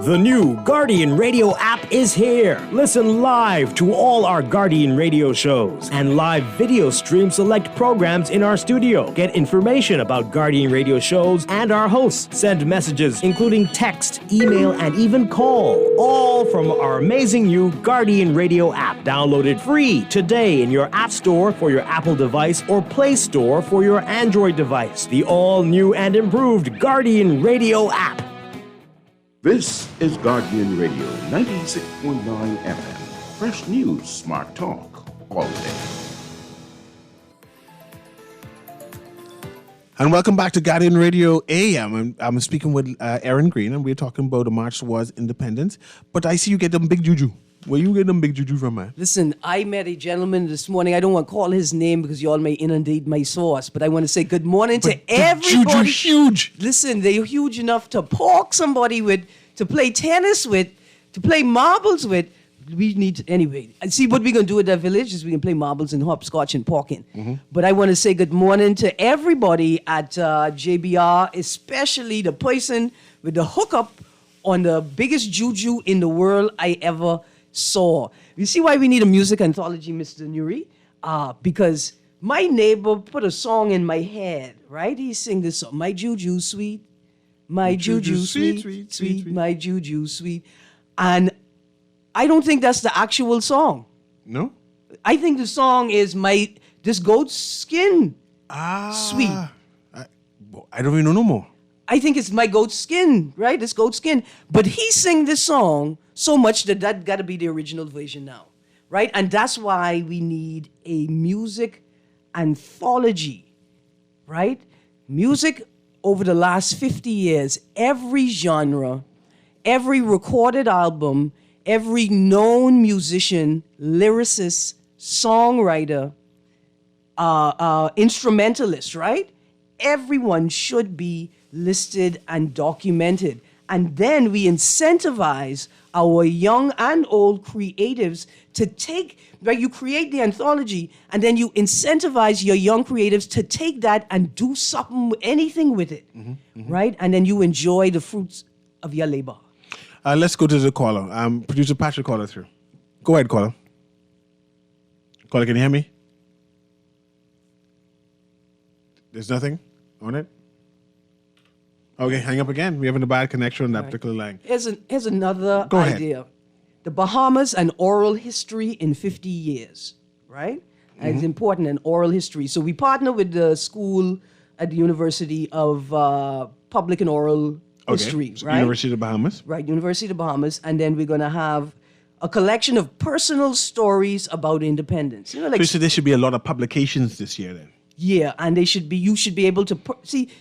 Speaker 9: The new Guardian Radio app is here. Listen live to all our Guardian Radio shows and live video stream select programs in our studio. Get information about Guardian Radio shows and our hosts. Send messages including text, email, and even call. All from our amazing new Guardian Radio app. Download it free today in your App Store for your Apple device or Play Store for your Android device. The all-new and improved Guardian Radio app.
Speaker 10: This is Guardian Radio 96.9 FM. Fresh news, smart talk, all day.
Speaker 2: And welcome back to Guardian Radio AM. I'm speaking with Aaron Green, and we're talking about the March Towards Independence. But I see you get them big juju. Where you get them big juju from, man?
Speaker 3: Listen, I met a gentleman this morning. I don't want to call his name because you all may inundate my source, but I want to say good morning to everybody.
Speaker 2: Juju huge.
Speaker 3: Listen, they're huge enough to pork somebody with, to play tennis with, to play marbles with. We need to, anyway. And see what we're going to do at that village is we can play marbles and hopscotch and porking.
Speaker 2: Mm-hmm.
Speaker 3: But I want to say good morning to everybody at JBR, especially the person with the hookup on the biggest juju in the world I ever saw. You see why we need a music anthology, Mr. Newry? Because my neighbor put a song in my head, right? He sing this song, my juju sweet, my juju sweet, my juju sweet. And I don't think that's the actual song.
Speaker 2: No?
Speaker 3: I think the song is this goat's skin sweet.
Speaker 2: I don't even know no more.
Speaker 3: I think it's my goat's skin, right? This goat's skin. But he sang this song so much that got to be the original version now, right? And that's why we need a music anthology, right? Music over the last 50 years, every genre, every recorded album, every known musician, lyricist, songwriter, instrumentalist, right? Everyone should be listed and documented. And then we incentivize our young and old creatives to take, right? You create the anthology and then you incentivize your young creatives to take that and do something, anything with it, right? And then you enjoy the fruits of your labor.
Speaker 2: Let's go to the caller. Producer Patrick, caller through. Go ahead, caller. Caller, can you hear me? There's nothing on it? Okay, hang up again. We're having a bad connection on that particular line.
Speaker 3: Here's another
Speaker 2: Go ahead.
Speaker 3: idea. The Bahamas, an oral history in 50 years, right? And it's important, an oral history. So we partner with the school at the University of Public and Oral History,
Speaker 2: So
Speaker 3: right?
Speaker 2: University of the Bahamas.
Speaker 3: Right, University of the Bahamas. And then we're going to have a collection of personal stories about independence. You know, like
Speaker 2: So there should be a lot of publications this year then.
Speaker 3: yeah, and you should be able to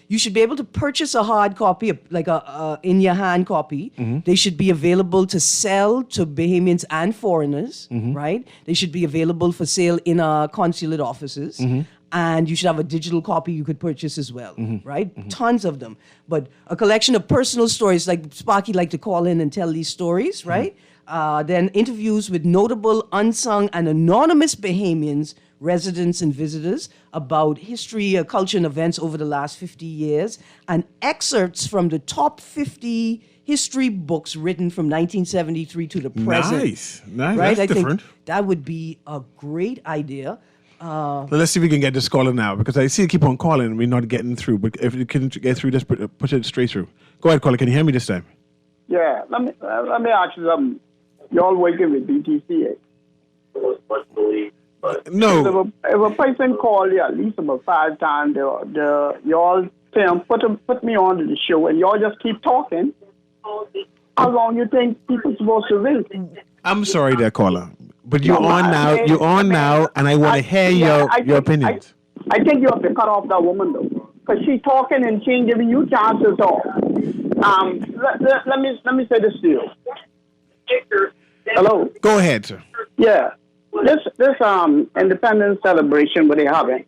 Speaker 3: you should be able to purchase a hard copy, like a in your hand copy. They should be available to sell to Bahamians and foreigners, right? They should be available for sale in our consulate offices. And you should have a digital copy you could purchase as well, right? Tons of them. But a collection of personal stories, like Sparky like to call in and tell these stories, right? Then interviews with notable, unsung, and anonymous Bahamians, residents and visitors about history, culture, and events over the last 50 years, and excerpts from the top 50 history books written from 1973 to the present.
Speaker 2: Nice.
Speaker 3: Right?
Speaker 2: That's different.
Speaker 3: Think that would be a great idea.
Speaker 2: Well, let's see if we can get this caller now, because I see you keep on calling and we're not getting through. But if you can get through, just push it straight through. Go ahead, caller. Can you hear me this time?
Speaker 5: Yeah, let me ask you something. Y'all working with BTC?
Speaker 2: No.
Speaker 5: If a person call you at least about 5 times, y'all say, put me on to the show, and y'all just keep talking, how long you think people supposed to wait?
Speaker 2: I'm sorry there, caller. But you're on now. You're on now, and I want to hear your opinions.
Speaker 5: I think you have to cut off that woman, though, because she's talking and she ain't giving you chance to talk. Let me say this to you. Hello?
Speaker 2: Go ahead, sir.
Speaker 5: Yeah. This independence celebration what they having,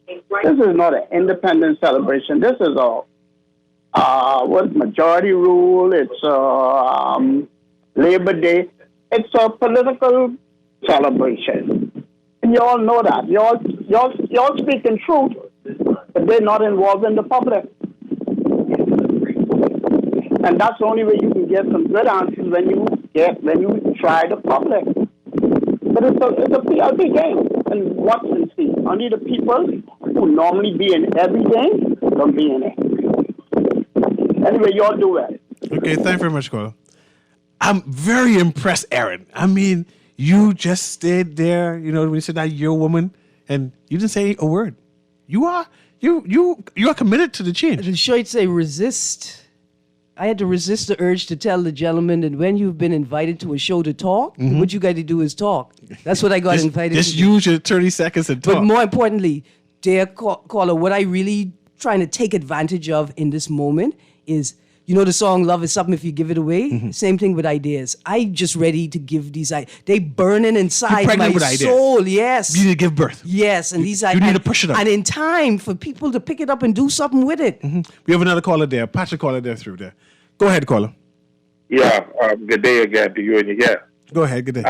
Speaker 5: this is not an independence celebration. This is majority rule. It's Labor Day. It's a political celebration. And you all know that. Y'all speaking truth, but they're not involved in the public. And that's the only way you can get some good answers when you try the public. But it's a PLP game. And watch and see. Only the people who normally be in every game don't be in it. Anyway, y'all do it.
Speaker 2: Okay, thank you very much, caller. I'm very impressed, Aaron. I mean, you just stayed there, when you said that you're a woman, and you didn't say a word. You are committed to the change.
Speaker 3: The show say resist. I had to resist the urge to tell the gentleman that when you've been invited to a show to talk, what you got to do is talk. That's what I got invited to do.
Speaker 2: Just use your 30 seconds and talk.
Speaker 3: But more importantly, dear caller, what I really trying to take advantage of in this moment is, you know, the song "Love Is Something If You Give It Away."
Speaker 2: Mm-hmm.
Speaker 3: Same thing with ideas. I just ready to give these. They burning inside
Speaker 2: pregnant
Speaker 3: my
Speaker 2: with ideas.
Speaker 3: soul. Yes,
Speaker 2: You need to give birth.
Speaker 3: yes, and these
Speaker 2: you need to push it up.
Speaker 3: and in time for people to pick it up and do something with it.
Speaker 2: We have another caller there. Patrick caller there through there. Go ahead, caller.
Speaker 11: Yeah, good day again to you and your guest.
Speaker 2: Go ahead. Good day.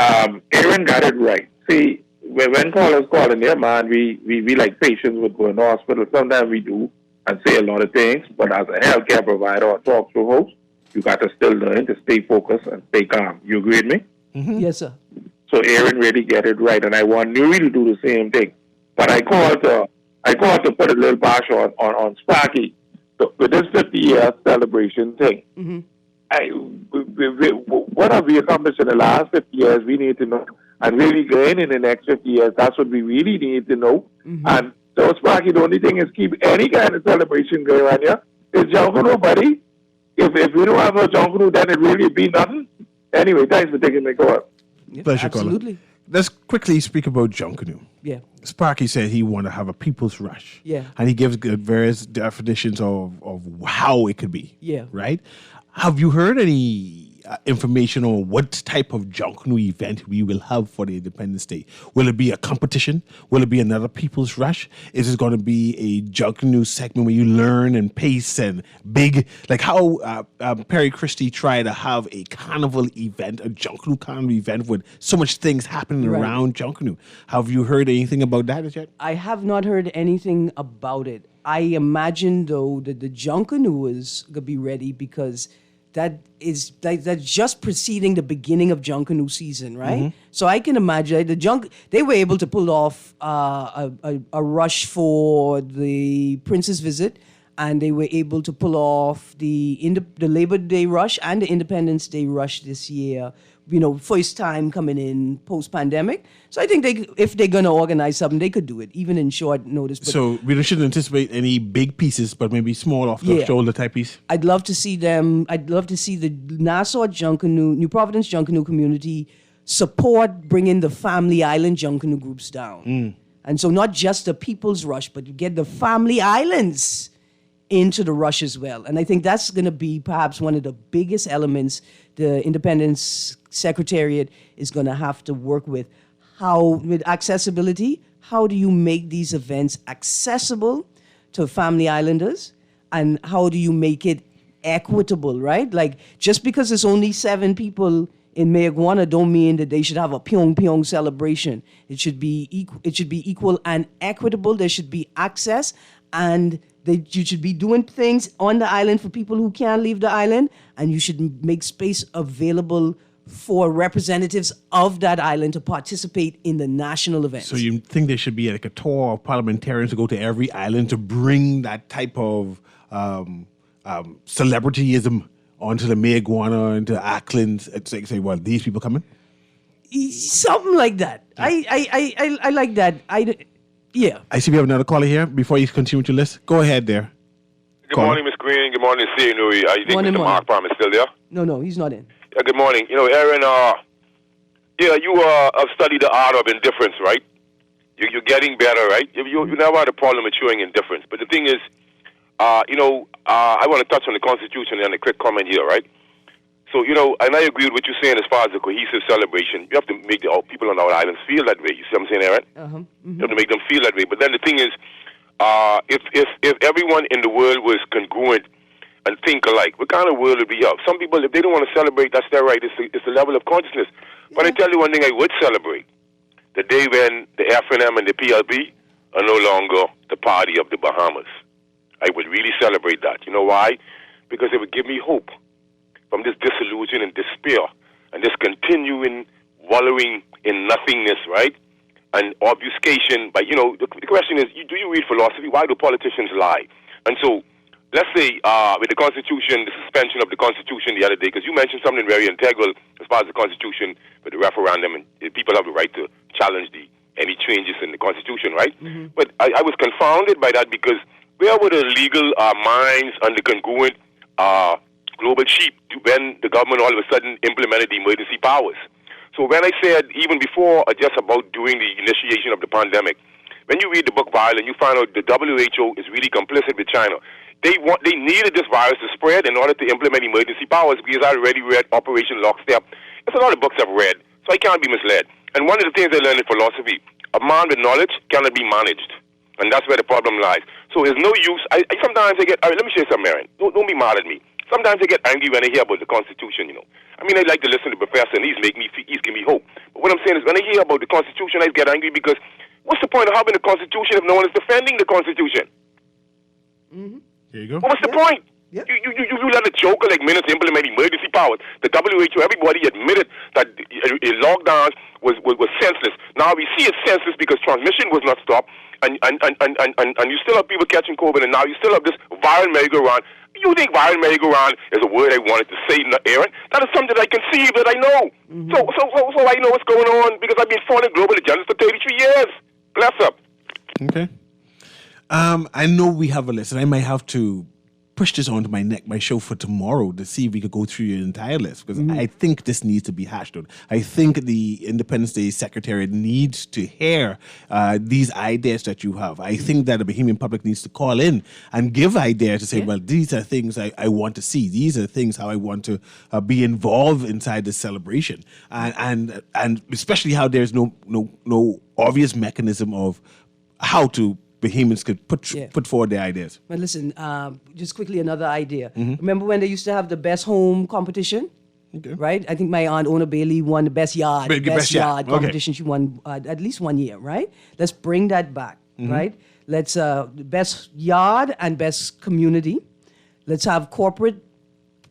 Speaker 11: Aaron got it right. See, when callers call in their mind, we like patients would go in the hospital. Sometimes we do and say a lot of things, but as a healthcare provider or talk show host, you got to still learn to stay focused and stay calm. You agree with me?
Speaker 3: Yes, sir.
Speaker 11: So Aaron really get it right, and I want Newry to do the same thing. But I called to put a little bash on Sparky. So with this 50-year celebration thing, what have we accomplished in the last 50 years? We need to know. And really going in the next 50 years, that's what we really need to know. And so, Sparky, the only thing is keep any kind of celebration going on here. It's Junkanoo, buddy. If we don't have no Junkanoo, then it really be nothing. Anyway, thanks for taking my call.
Speaker 3: Yeah,
Speaker 2: Pleasure,
Speaker 3: absolutely.
Speaker 2: caller. Let's quickly speak about Junkanoo.
Speaker 3: Yeah.
Speaker 2: Sparky said he wanted to have a people's rush.
Speaker 3: Yeah.
Speaker 2: And he gives various definitions of how it could be.
Speaker 3: Yeah.
Speaker 2: Right? Have you heard any information on what type of Junkanoo event we will have for the Independence Day? Will it be a competition? Will it be another people's rush? Is it going to be a Junkanoo segment where you learn and pace and big, like how Perry Christie tried to have a carnival event, a Junkanoo carnival event with so much things happening
Speaker 3: Right.
Speaker 2: around Junkanoo? Have you heard anything about that as yet?
Speaker 3: I have not heard anything about it. I imagine, though, that the Junkanoo is going to be ready because that's just preceding the beginning of Junkanoo season, right? So I can imagine they were able to pull off a rush for the Prince's visit, and they were able to pull off the Labor Day rush and the Independence Day rush this year. You know, first time coming in post-pandemic. So I think if they're going to organize something, they could do it, even in short notice. But
Speaker 2: So we shouldn't anticipate any big pieces, but maybe small off-the-shoulder type piece?
Speaker 3: I'd love to see them. I'd love to see the Nassau Junkanoo, New Providence Junkanoo community support bringing the Family Island Junkanoo groups down. And so not just the People's Rush, but get the Family Islands into the rush as well. And I think that's going to be perhaps one of the biggest elements the Independence Secretariat is going to have to work with. With accessibility, how do you make these events accessible to Family Islanders? And how do you make it equitable, right? Like, just because there's only 7 people in Mayagwana don't mean that they should have a pyong celebration. It should be equal and equitable. There should be access, and you should be doing things on the island for people who can't leave the island, and you should make space available for representatives of that island to participate in the national events.
Speaker 2: So you think there should be like a tour of parliamentarians to go to every island to bring that type of celebrityism onto the Mayagwana, into Ackland, and say, well, these people coming?
Speaker 3: Something like that. I like that. Yeah.
Speaker 2: I see we have another caller here. Before you continue with your list, go ahead there.
Speaker 12: Good morning, Ms. Green. Good morning, C. Newry. I think
Speaker 3: Morning,
Speaker 12: Mr. Mark Palm is still there.
Speaker 3: No, he's not in.
Speaker 12: Good morning. You know, Aaron, you have studied the art of indifference, right? You're getting better, right? You never had a problem with showing indifference. But the thing is, I want to touch on the Constitution and a quick comment here, right? So, and I agree with what you're saying as far as the cohesive celebration. You have to make the people on our islands feel that way. You see what I'm saying, Aaron? You have to make them feel that way. But then the thing is, if everyone in the world was congruent and think alike, what kind of world would we have? Some people, if they don't want to celebrate, that's their right. It's the level of consciousness. Yeah. But I tell you one thing I would celebrate. The day when the FNM and the PLB are no longer the party of the Bahamas. I would really celebrate that. You know why? Because it would give me hope from this disillusion and despair and this continuing wallowing in nothingness, right? And obfuscation. But, the question is, do you read philosophy? Why do politicians lie? And so, let's say with the Constitution, the suspension of the Constitution the other day, because you mentioned something very integral as far as the Constitution with the referendum, and people have the right to challenge any changes in the Constitution, right? Mm-hmm. But I was confounded by that because where were the legal minds and the congruent global sheep when the government all of a sudden implemented the emergency powers? So when I said, even before just about doing the initiation of the pandemic, when you read the book Violent, you find out the WHO is really complicit with China. They needed this virus to spread in order to implement emergency powers, because I already read Operation Lockstep. There's a lot of books I've read, so I can't be misled. And one of the things I learned in philosophy, a man with knowledge cannot be managed. And that's where the problem lies. So there's no use. I sometimes I get, let me say something, Aaron. Don't be mad at me. Sometimes I get angry when I hear about the Constitution, I mean, I like to listen to the professor, and he's giving me hope. But what I'm saying is, when I hear about the Constitution, I get angry because what's the point of having the Constitution if no one is defending the Constitution?
Speaker 3: Mm-hmm.
Speaker 2: There you go.
Speaker 12: What's the point?
Speaker 3: Yep.
Speaker 12: You let a joker like minister implement emergency powers. The WHO, everybody admitted that a lockdown was senseless. Now we see it's senseless because transmission was not stopped, and you still have people catching COVID, and now you still have this viral merry-go-round. You think viral merry-go-round is a word I wanted to say, Aaron? That is something I conceive that I know.
Speaker 3: Mm-hmm.
Speaker 12: So I know what's going on because I've been following global agendas for 33 years. Bless up.
Speaker 2: Okay. I know we have a list, and I might have to push this onto my show for tomorrow to see if we could go through your entire list, because I think this needs to be hashed out. I think the Independence Day Secretariat needs to hear these ideas that you have. I think that the Bahamian public needs to call in and give ideas to say, well, these are things I want to see. These are things how I want to be involved inside this celebration, and especially how there's no obvious mechanism of how to Bahamians could put forward their ideas.
Speaker 3: But listen, just quickly, another idea.
Speaker 2: Mm-hmm.
Speaker 3: Remember when they used to have the best home competition?
Speaker 2: Okay.
Speaker 3: Right? I think my aunt Ona Bailey won the best yard.
Speaker 2: Best yard.
Speaker 3: Competition. She won at least 1 year, right? Let's bring that back, right? Let's best yard and best community. Let's have corporate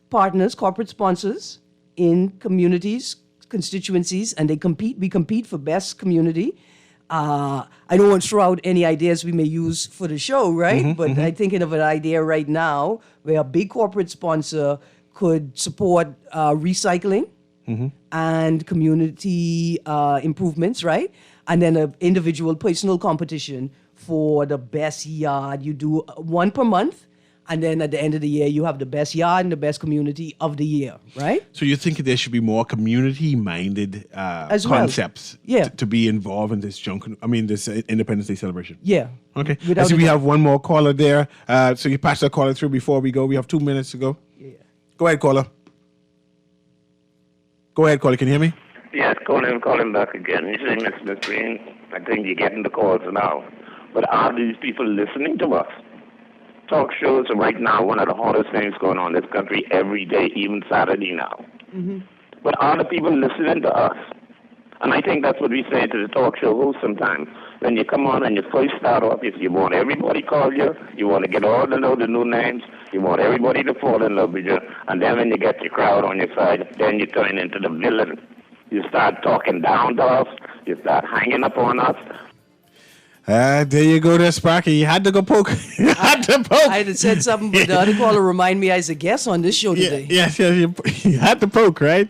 Speaker 3: partners, corporate sponsors in communities, constituencies, and we compete for best community. I don't want to throw out any ideas we may use for the show, right? But I'm thinking of an idea right now where a big corporate sponsor could support recycling and community improvements, right? And then an individual personal competition for the best yard. You do one per month. And then at the end of the year, you have the best yard and the best community of the year, right?
Speaker 2: So you think there should be more community-minded concepts to be involved in this this Independence Day celebration?
Speaker 3: Yeah.
Speaker 2: Okay. I see we have one more caller there. So you pass that caller through before we go. We have 2 minutes to go. Yeah. Go ahead, caller. Can you hear me?
Speaker 6: Yes, call him back again. You see, Mr. Green, I think you're getting the calls now. But are these people listening to us? Talk shows are right now one of the hardest things going on in this country every day, even Saturday now. But are the people listening to us? And I think that's what we say to the talk show host sometimes. When you come on and you first start off, if you want everybody call you, you want to get all to know the new names, you want everybody to fall in love with you, and then when you get your crowd on your side, then you turn into the villain. You start talking down to us, you start hanging up on us.
Speaker 2: There you go there, Sparky. You had to go poke.
Speaker 3: I had said something, but the other caller remind me I was a guest on this show today.
Speaker 2: Yes, you had to poke, right?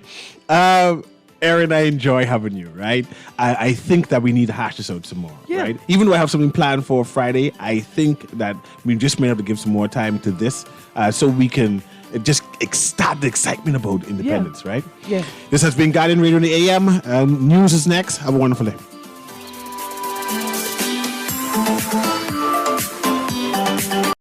Speaker 2: Aaron, I enjoy having you, right? I think that we need to hash this out some more, right? Even though I have something planned for Friday, I think that we just may have to give some more time to this so we can just start the excitement about independence, right?
Speaker 3: Yeah.
Speaker 2: This has been Guardian Radio in the AM. News is next. Have a wonderful day.